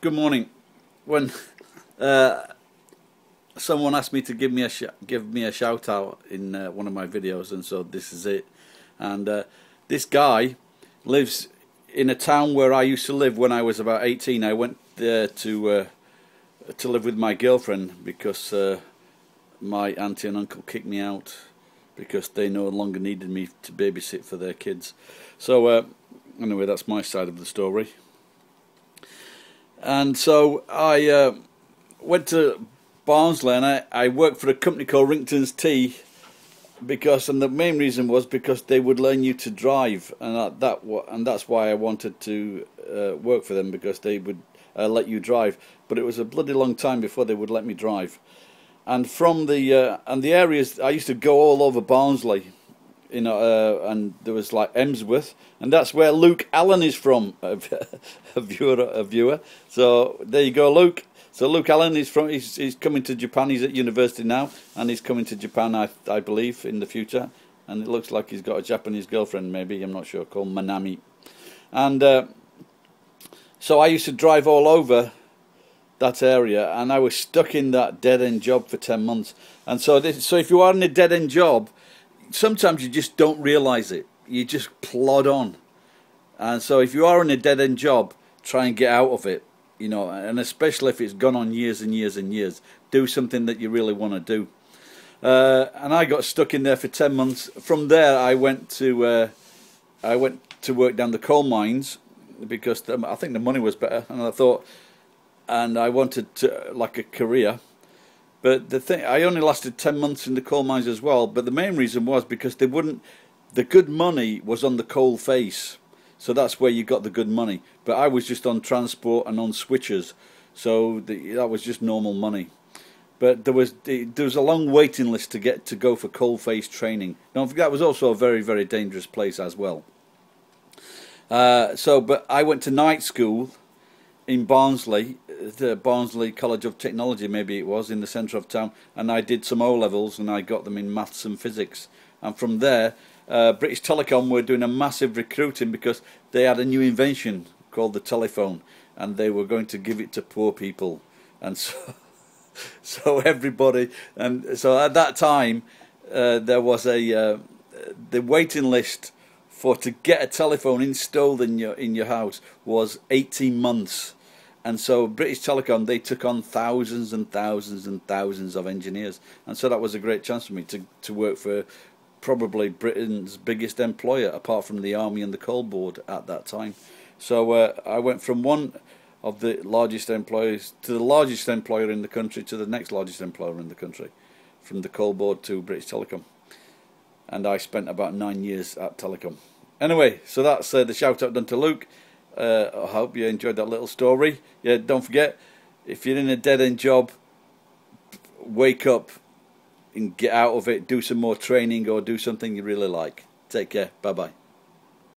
Good morning. When someone asked me to give me a shout out in one of my videos, and so this is it. And this guy lives in a town where I used to live when I was about 18. I went there to live with my girlfriend because my auntie and uncle kicked me out because they no longer needed me to babysit for their kids. So anyway, that's my side of the story. And so I went to Barnsley, and I worked for a company called Rington's Tea, and the main reason was because they would learn you to drive, and that's why I wanted to work for them, because they would let you drive. But it was a bloody long time before they would let me drive. And from the areas, I used to go all over Barnsley, and there was like Emsworth, and that's where Luke Allen is from, a viewer. So there you go, Luke. So Luke Allen is from. He's coming to Japan. He's at university now, and he's coming to Japan, I believe, in the future. And it looks like he's got a Japanese girlfriend, maybe, I'm not sure, called Manami. And so I used to drive all over that area, and I was stuck in that dead-end job for 10 months. And so if you are in a dead-end job, sometimes you just don't realise it. You just plod on. And so if you are in a dead-end job, try and get out of it, and especially if it's gone on years and years and years. Do something that you really want to do. And I got stuck in there for 10 months. From there, I went to work down the coal mines because I think the money was better, and I wanted to, like, a career. But I only lasted 10 months in the coal mines as well. But the main reason was because the good money was on the coal face. So that's where you got the good money. But I was just on transport and on switchers. So that was just normal money. But there was a long waiting list to go for coal face training. Don't forget, that was also a very, very dangerous place as well. But I went to night school in Barnsley, the Barnsley College of Technology, maybe it was, in the centre of town, and I did some O-levels, and I got them in maths and physics. And from there, British Telecom were doing a massive recruiting because they had a new invention called the telephone, and they were going to give it to poor people. And so everybody, and so at that time there was the waiting list to get a telephone installed in your house was 18 months. And so British Telecom, they took on thousands and thousands and thousands of engineers, and so that was a great chance for me to work for probably Britain's biggest employer, apart from the Army and the Coal Board at that time. So I went from one of the largest employers to the largest employer in the country to the next largest employer in the country, from the Coal Board to British Telecom. And I spent about 9 years at Telecom. Anyway, so that's the shout out done to Luke. I hope you enjoyed that little story. Yeah, don't forget, if you're in a dead-end job, wake up and get out of it. Do some more training or do something you really like. Take care. Bye-bye.